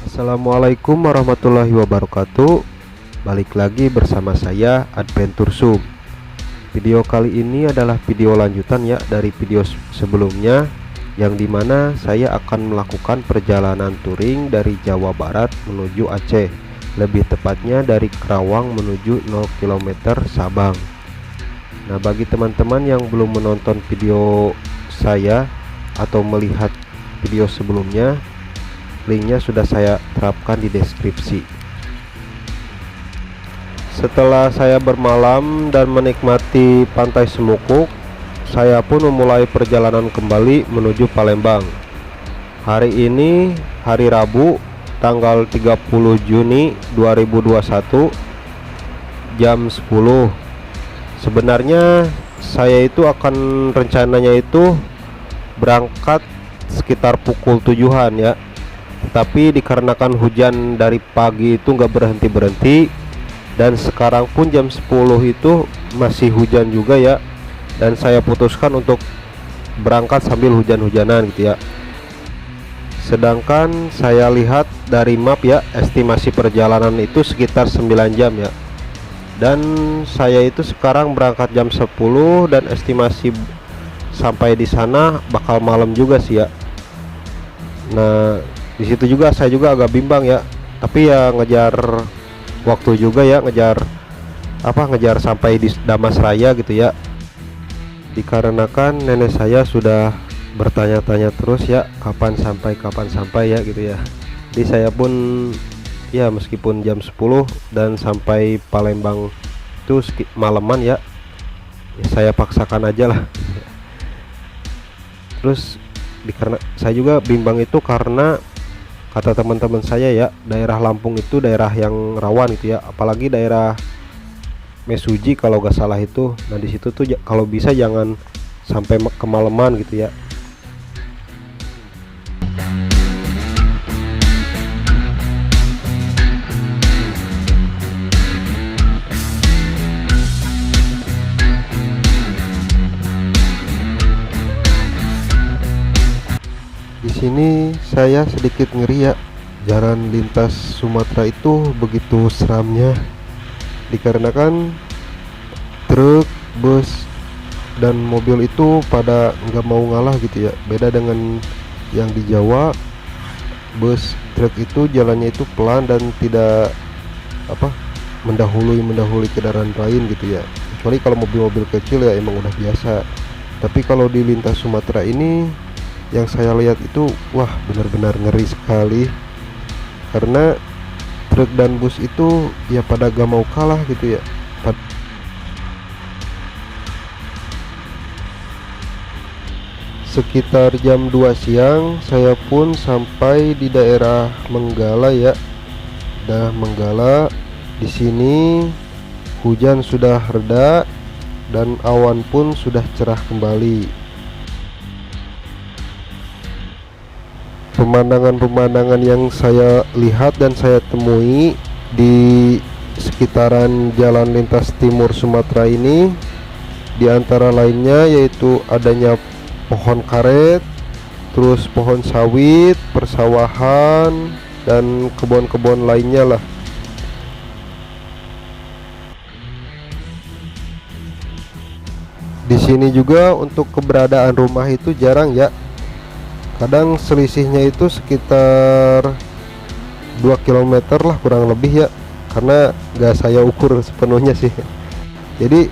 Assalamualaikum warahmatullahi wabarakatuh. Balik lagi bersama saya Adventure Zoom. Video kali ini adalah video lanjutan ya dari video sebelumnya, yang dimana saya akan melakukan perjalanan touring dari Jawa Barat menuju Aceh, lebih tepatnya dari Kerawang menuju 0 km Sabang. Nah, bagi teman-teman yang belum menonton video saya atau melihat video sebelumnya, linknya sudah saya terapkan di deskripsi. Setelah saya bermalam dan menikmati pantai Semukuk, saya pun memulai perjalanan kembali menuju Palembang. Hari ini hari Rabu, tanggal 30 Juni 2021, jam 10. Sebenarnya saya itu akan rencananya itu berangkat sekitar pukul 7-an ya, tapi dikarenakan hujan dari pagi itu nggak berhenti-berhenti, dan sekarang pun jam 10 itu masih hujan juga ya, dan saya putuskan untuk berangkat sambil hujan-hujanan gitu ya. Sedangkan saya lihat dari map ya, estimasi perjalanan itu sekitar 9 jam ya, dan saya itu sekarang berangkat jam 10 dan estimasi sampai di sana bakal malam juga sih ya. Nah, di situ juga saya juga agak bimbang ya, tapi ya ngejar waktu juga ya, ngejar sampai di Damas Raya gitu ya, dikarenakan nenek saya sudah bertanya-tanya terus ya, kapan sampai ya gitu ya. Jadi saya pun ya meskipun jam 10 dan sampai Palembang itu malaman ya, saya paksakan aja lah. Terus karena saya juga bimbang itu karena kata teman-teman saya ya, daerah Lampung itu daerah yang rawan gitu ya, apalagi daerah Mesuji kalau gak salah itu. Nah, di situ tuh kalau bisa jangan sampai kemalaman gitu ya. Di sini saya sedikit ngeri ya, jalan lintas Sumatera itu begitu seramnya, dikarenakan truk, bus, dan mobil itu pada nggak mau ngalah gitu ya. Beda dengan yang di Jawa, bus, truk itu jalannya itu pelan dan tidak mendahului kendaraan lain gitu ya. Kecuali kalau mobil-mobil kecil ya emang udah biasa. Tapi kalau di lintas Sumatera ini yang saya lihat itu wah, benar-benar ngeri sekali, karena truk dan bus itu ya pada gak mau kalah gitu ya. Sekitar jam 2 siang saya pun sampai di daerah Menggala ya. Nah, Menggala di sini hujan sudah reda dan awan pun sudah cerah kembali. Pemandangan-pemandangan yang saya lihat dan saya temui di sekitaran jalan lintas timur Sumatera ini, di antara lainnya yaitu adanya pohon karet, terus pohon sawit, persawahan, dan kebun-kebun lainnya lah. Di sini juga untuk keberadaan rumah itu jarang ya. Kadang selisihnya itu sekitar 2 km lah kurang lebih ya, karena gak saya ukur sepenuhnya sih. Jadi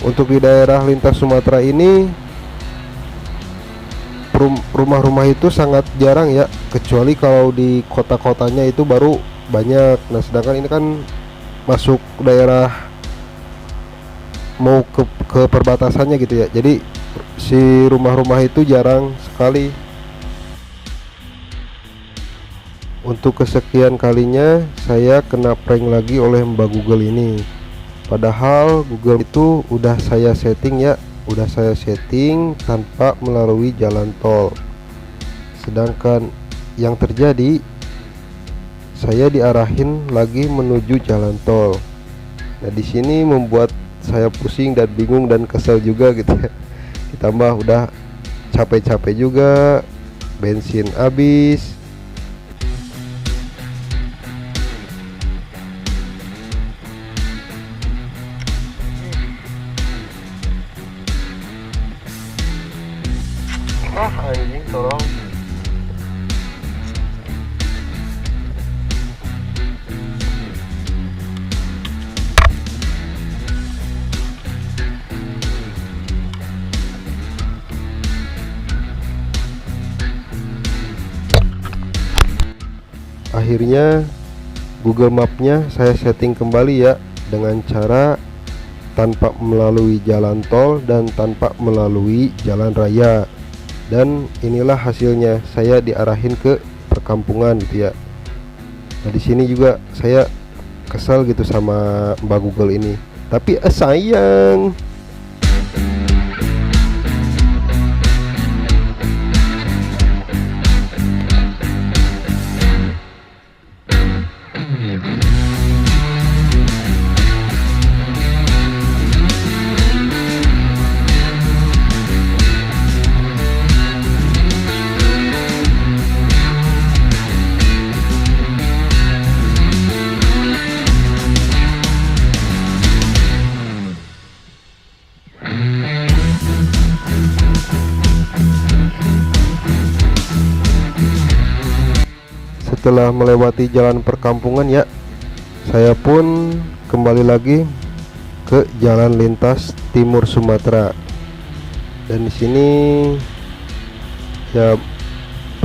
untuk di daerah lintas Sumatera ini rumah-rumah itu sangat jarang ya, kecuali kalau di kota-kotanya itu baru banyak. Nah, sedangkan ini kan masuk daerah mau ke perbatasannya gitu ya, jadi si rumah-rumah itu jarang sekali. Untuk kesekian kalinya saya kena prank lagi oleh Mbak Google ini. Padahal Google itu udah saya setting ya, tanpa melalui jalan tol. Sedangkan yang terjadi, saya diarahin lagi menuju jalan tol. Nah, di sini membuat saya pusing dan bingung dan kesel juga gitu ya. Ditambah udah capek-capek juga, bensin habis. akhirnya Google Mapnya saya setting kembali ya, dengan cara tanpa melalui jalan tol dan tanpa melalui jalan raya. Dan inilah hasilnya, saya diarahin ke perkampungan gitu ya. Nah di sini juga saya kesal gitu sama Mbak Google ini, tapi sayang. Setelah melewati jalan perkampungan ya, saya pun kembali lagi ke jalan lintas timur Sumatera. Dan di sini ya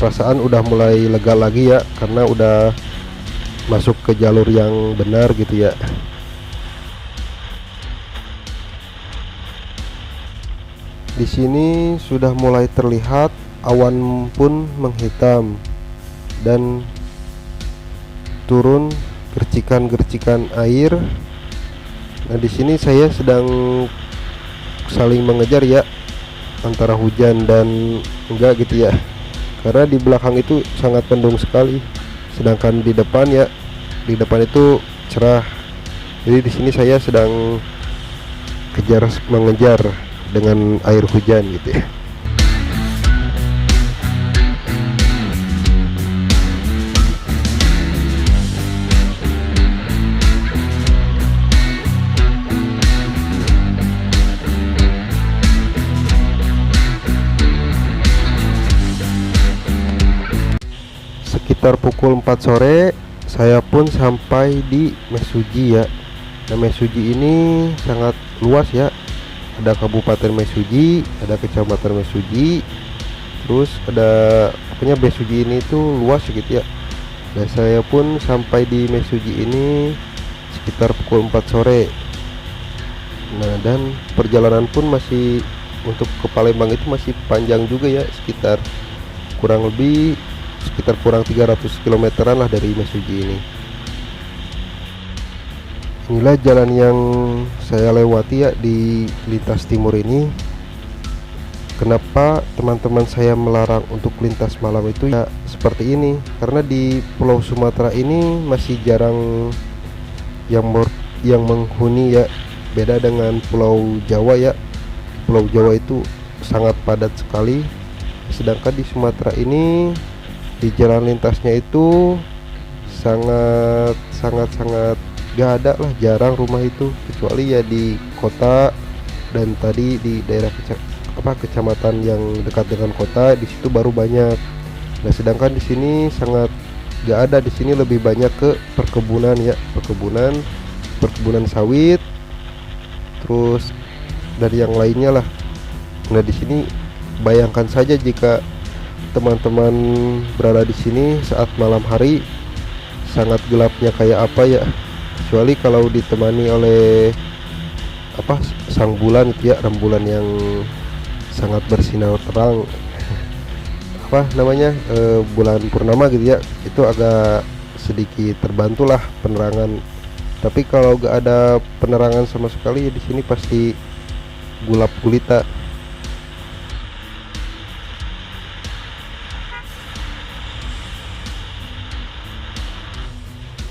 perasaan udah mulai lega lagi ya, karena udah masuk ke jalur yang benar gitu ya. Di sini sudah mulai terlihat awan pun menghitam dan turun gercikan-gercikan air. Nah di sini saya sedang saling mengejar ya, antara hujan dan enggak gitu ya, karena di belakang itu sangat mendung sekali, sedangkan di depan ya, di depan itu cerah. Jadi di sini saya sedang mengejar dengan air hujan gitu ya. Sekitar pukul 4 sore saya pun sampai di Mesuji ya. Nah Mesuji ini sangat luas ya, ada Kabupaten Mesuji, ada Kecamatan Mesuji, terus ada pokoknya Mesuji ini tuh luas gitu ya. Nah saya pun sampai di Mesuji ini sekitar pukul 4 sore. Nah dan perjalanan pun masih, untuk ke Palembang itu masih panjang juga ya, sekitar kurang 300 kilometeran lah dari Mesuji ini. Inilah jalan yang saya lewati ya di lintas timur ini. Kenapa teman-teman saya melarang untuk lintas malam itu ya seperti ini, karena di Pulau Sumatera ini masih jarang yang menghuni ya, beda dengan Pulau Jawa ya. Pulau Jawa itu sangat padat sekali, sedangkan di Sumatera ini di jalan lintasnya itu sangat gak ada lah, jarang rumah itu, kecuali ya di kota dan tadi di daerah kecamatan yang dekat dengan kota, di situ baru banyak. Nah sedangkan di sini sangat gak ada, di sini lebih banyak ke perkebunan ya, perkebunan sawit, terus dari yang lainnya lah. Nah di sini bayangkan saja jika teman-teman berada di sini saat malam hari, sangat gelapnya kayak apa ya, kecuali kalau ditemani oleh sang bulan gitu ya, rembulan yang sangat bersinar terang, bulan purnama gitu ya, itu agak sedikit terbantulah penerangan. Tapi kalau gak ada penerangan sama sekali di sini pasti gelap gulita.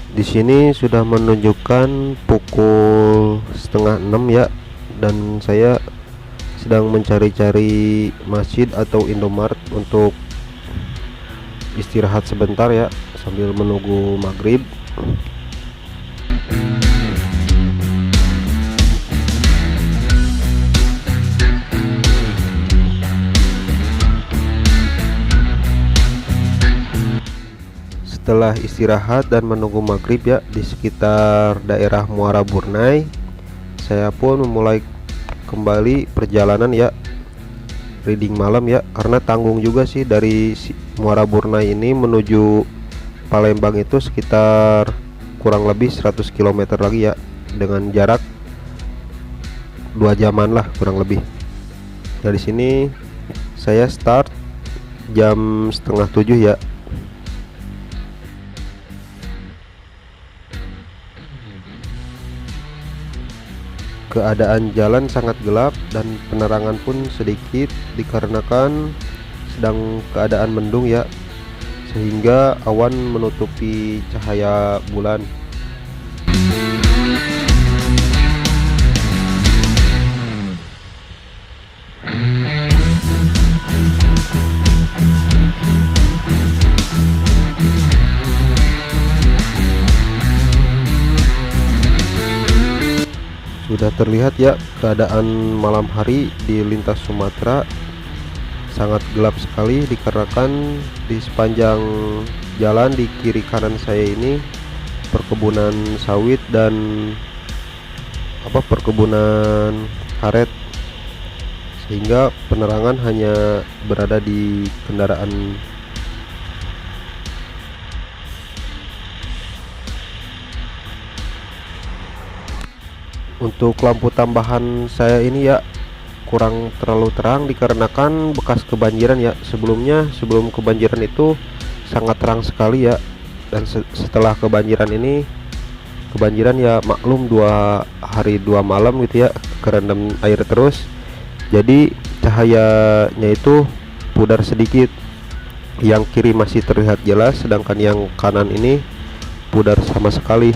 Di sini sudah menunjukkan pukul setengah 6 ya, dan saya sedang mencari-cari masjid atau Indomaret untuk istirahat sebentar ya, sambil menunggu maghrib. Setelah istirahat dan menunggu maghrib ya di sekitar daerah Muara Burnai, saya pun memulai kembali perjalanan ya, reading malam ya, karena tanggung juga sih dari Muara Burnai ini menuju Palembang itu sekitar kurang lebih 100 km lagi ya, dengan jarak 2 jaman lah kurang lebih. Dari sini saya start jam setengah 7 ya. Keadaan jalan sangat gelap dan penerangan pun sedikit dikarenakan sedang keadaan mendung ya, sehingga awan menutupi cahaya bulan. Sudah terlihat ya keadaan malam hari di lintas Sumatera sangat gelap sekali, dikarenakan di sepanjang jalan di kiri kanan saya ini perkebunan sawit dan perkebunan karet, sehingga penerangan hanya berada di kendaraan. Untuk lampu tambahan saya ini ya kurang terlalu terang, dikarenakan bekas kebanjiran ya. Sebelum kebanjiran itu sangat terang sekali ya, dan setelah kebanjiran ya maklum 2 hari 2 malam gitu ya, kerendam air terus, jadi cahayanya itu pudar sedikit. Yang kiri masih terlihat jelas, sedangkan yang kanan ini pudar sama sekali.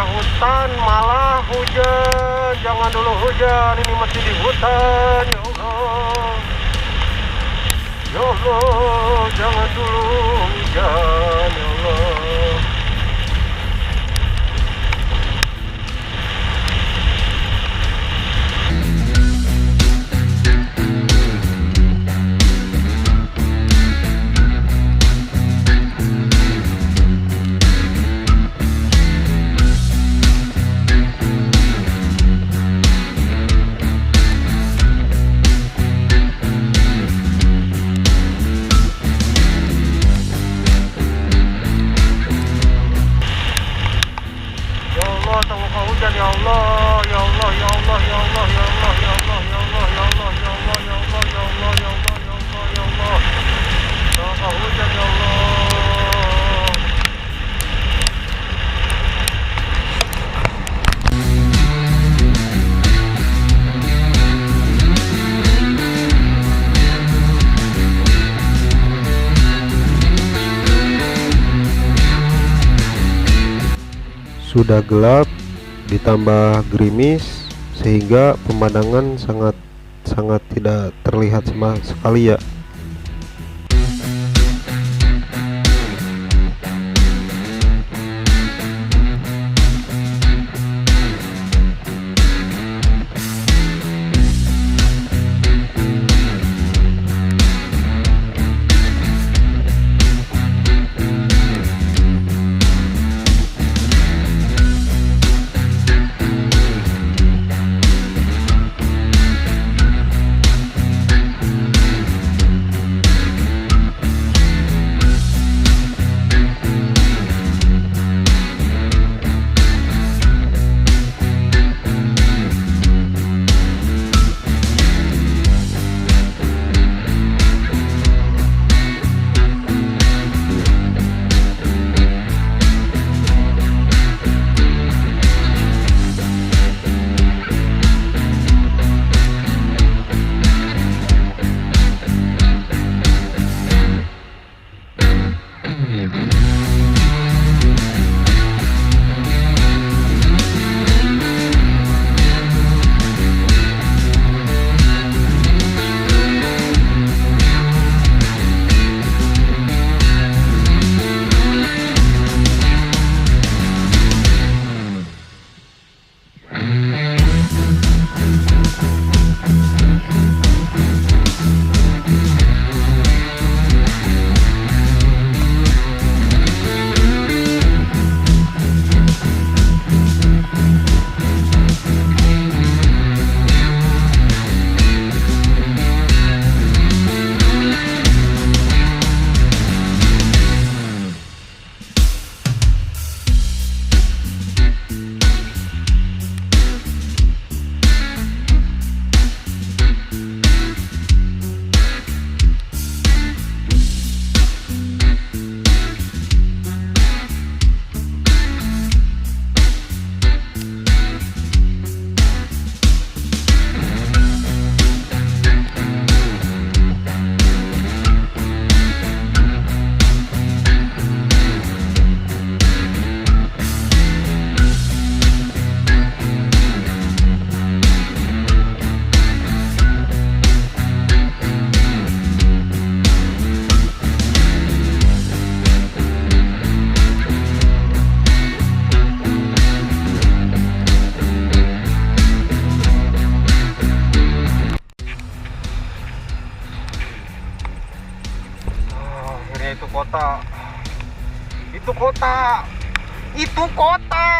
Hutan malah hujan, jangan dulu hujan, ini masih di hutan. Ya Allah, ya Allah, jangan dulu hujan. Ya Allah, ya Allah, ya Allah, ya Allah, ya Allah, ya Allah, ya Allah, ya Allah, ya Allah, ya Allah, ya Allah, ya Allah, ya Allah, ya Allah, ya Allah, tolong hujan ya Allah. Sudah gelap ditambah gerimis, sehingga pemandangan sangat tidak terlihat sama sekali ya. itu kota. Itu kota. Itu kota.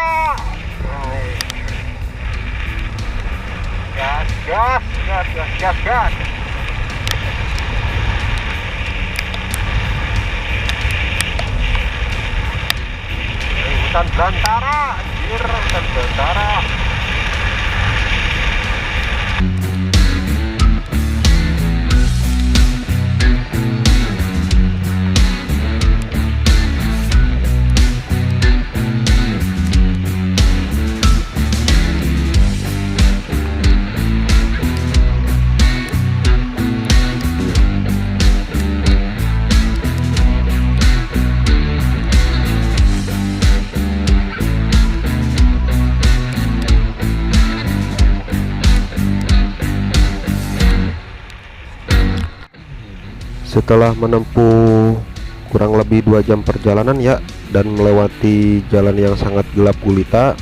Gas, gas, gas, gas, gas, gas. Hutan belantara, anjir, hutan belantara. Setelah menempuh kurang lebih 2 jam perjalanan ya, dan melewati jalan yang sangat gelap gulita,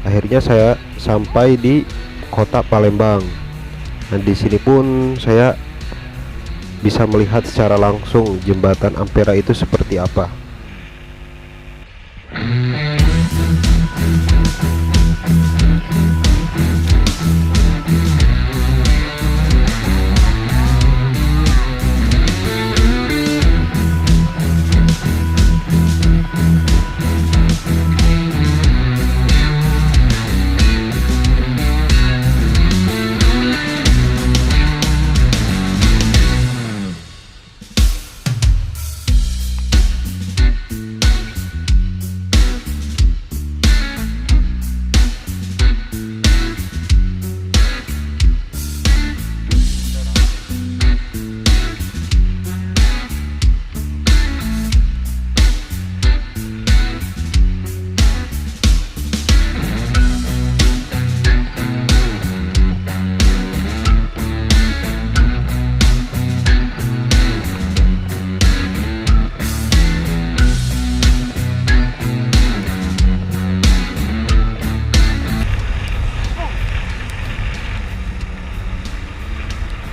akhirnya saya sampai di kota Palembang. Dan di sini pun saya bisa melihat secara langsung jembatan Ampera itu seperti apa.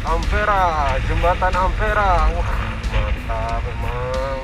Ampera, jembatan Ampera. Wah, mantap memang.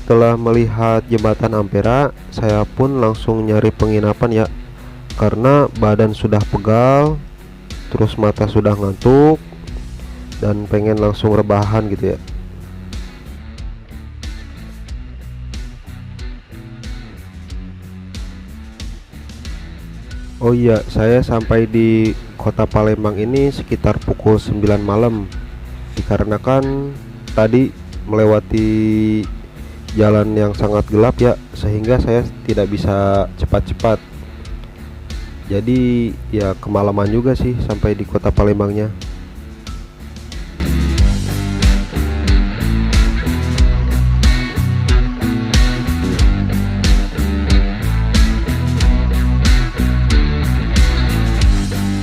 Setelah melihat jembatan Ampera, saya pun langsung nyari penginapan ya, karena badan sudah pegal, terus mata sudah ngantuk, dan pengen langsung rebahan gitu ya. Oh iya, saya sampai di kota Palembang ini sekitar pukul 9 malam, dikarenakan tadi melewati jalan yang sangat gelap ya, sehingga saya tidak bisa cepat-cepat. Jadi ya kemalaman juga sih sampai di kota Palembangnya.